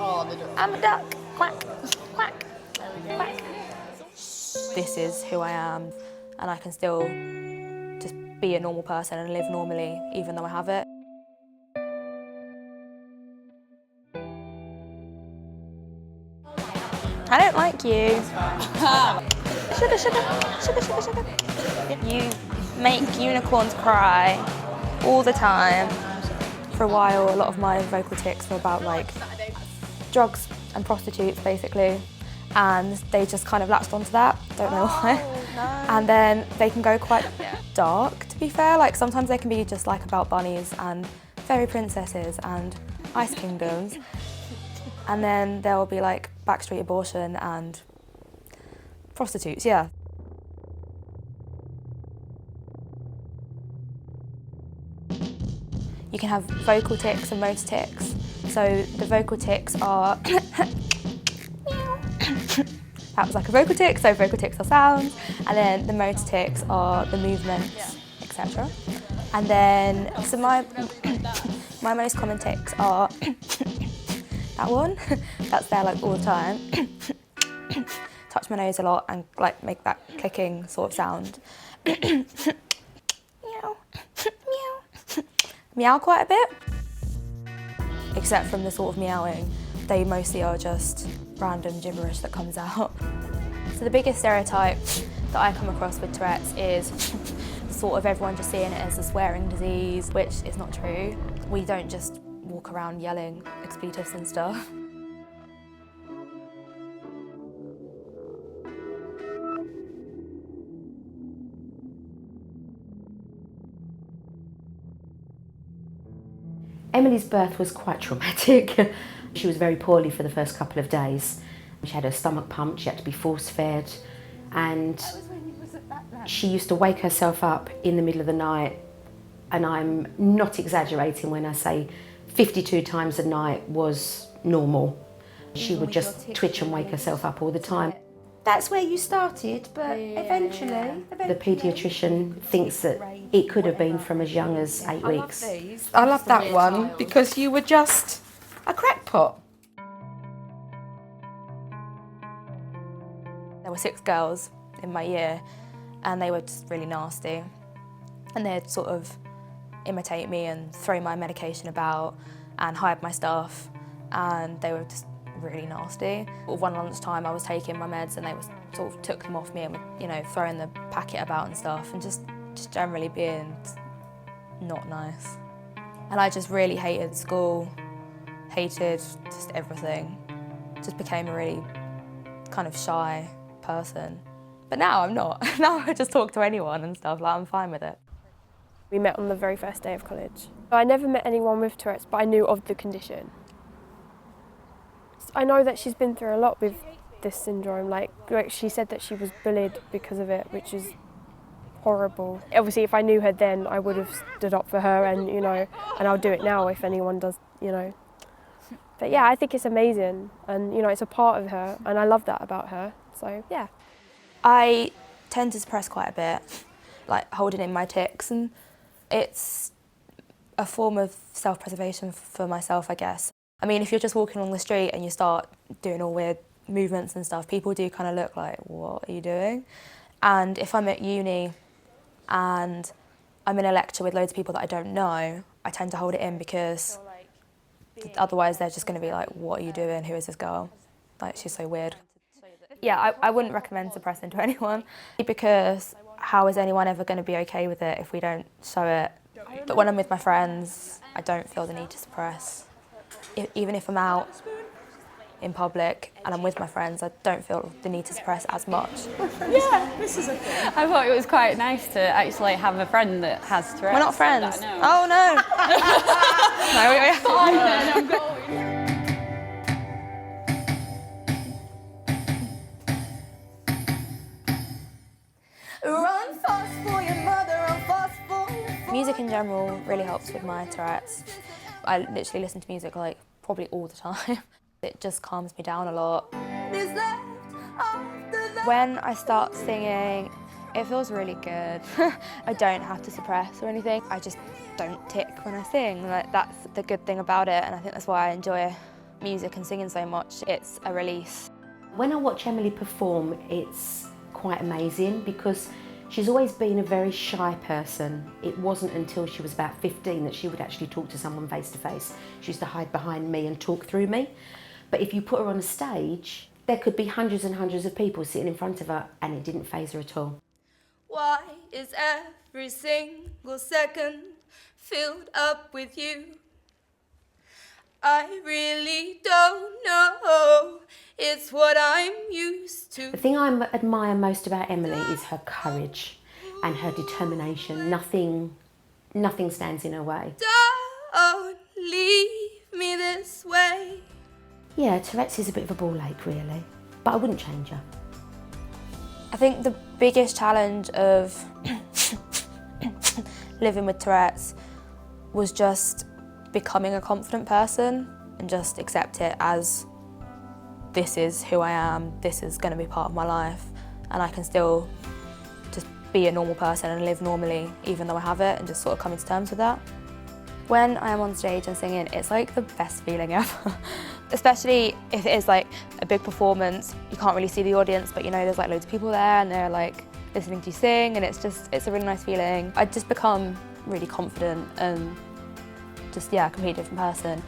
I'm a duck. Quack, quack, quack. This is who I am, and I can still just be a normal person and live normally, even though I have it. I don't like you. Sugar, sugar, sugar, sugar, sugar. You make unicorns cry all the time. For a while, a lot of my vocal tics were about like drugs and prostitutes, basically. And they just kind of latched onto that, don't know why. No. And then they can go quite dark, to be fair. Like sometimes they can be just like about bunnies and fairy princesses and ice kingdoms. And then there will be like backstreet abortion and prostitutes, yeah. You can have vocal tics and motor tics. So the vocal tics are that was like a vocal tic, so vocal tics are sounds, and then the motor tics are the movements, etc. And then, so my most common tics are that one, that's there like all the time. Touch my nose a lot and like make that clicking sort of sound. Meow, meow, meow quite a bit. Except from the sort of meowing, they mostly are just random gibberish that comes out. So the biggest stereotype that I come across with Tourette's is sort of everyone just seeing it as a swearing disease, which is not true. We don't just walk around yelling expletives and stuff. Emily's birth was quite traumatic. She was very poorly for the first couple of days. She had her stomach pumped, she had to be force-fed, and she used to wake herself up in the middle of the night, and I'm not exaggerating when I say 52 times a night was normal. She would just twitch and wake herself up all the time. That's where you started, but eventually... The paediatrician thinks that it could have been from as young as 8 weeks. I love that one because you were just a crackpot. There were 6 girls in my year and they were just really nasty. And they'd sort of imitate me and throw my medication about and hide my stuff, and they were just really nasty. One lunchtime I was taking my meds and they sort of took them off me and were, you know, throwing the packet about and stuff and just generally being not nice. And I just really hated school, hated just everything. Just became a really kind of shy person. But now I'm not. Now I just talk to anyone and stuff, like I'm fine with it. We met on the very first day of college. I never met anyone with Tourette's, but I knew of the condition. I know that she's been through a lot with this syndrome. Like she said that she was bullied because of it, which is horrible. Obviously, if I knew her then, I would have stood up for her, and you know, and I'll do it now if anyone does, you know. But yeah, I think it's amazing, and you know, it's a part of her, and I love that about her. So yeah. I tend to suppress quite a bit, like holding in my tics, and it's a form of self-preservation for myself, I guess. I mean, if you're just walking along the street and you start doing all weird movements and stuff, people do kind of look like, what are you doing? And if I'm at uni and I'm in a lecture with loads of people that I don't know, I tend to hold it in because otherwise they're just going to be like, what are you doing? Who is this girl? Like, she's so weird. Yeah, I wouldn't recommend suppressing to anyone because how is anyone ever going to be okay with it if we don't show it? But when I'm with my friends, I don't feel the need to suppress. Even if I'm out in public and I'm with my friends, I don't feel the need to suppress as much. Yeah, this is a thing. I thought it was quite nice to actually have a friend that has Tourette's. We're not friends. Oh no! No, we're fine then, I'm going. Run fast for your mother, run fast for your father. Music in general really helps with my Tourette's. I literally listen to music like probably all the time. It just calms me down a lot. When I start singing, it feels really good. I don't have to suppress or anything. I just don't tic when I sing. Like, that's the good thing about it, and I think that's why I enjoy music and singing so much, it's a release. When I watch Emilly perform, it's quite amazing because she's always been a very shy person. It wasn't until she was about 15 that she would actually talk to someone face to face. She used to hide behind me and talk through me. But if you put her on a stage, there could be hundreds and hundreds of people sitting in front of her and it didn't faze her at all. Why is every single second filled up with you? I really don't know, it's what I'm used to. The thing I admire most about Emilly is her courage and her determination. Nothing stands in her way. Don't leave me this way. Yeah, Tourette's is a bit of a ball ache really, but I wouldn't change her. I think the biggest challenge of living with Tourette's was just becoming a confident person and just accept it as this is who I am, this is going to be part of my life, and I can still just be a normal person and live normally even though I have it, and just sort of coming to terms with that. When I am on stage and singing, it's like the best feeling ever. Especially if it is like a big performance, you can't really see the audience, but you know there's like loads of people there and they're like listening to you sing, and it's a really nice feeling. I just become really confident and just, yeah, a completely different person.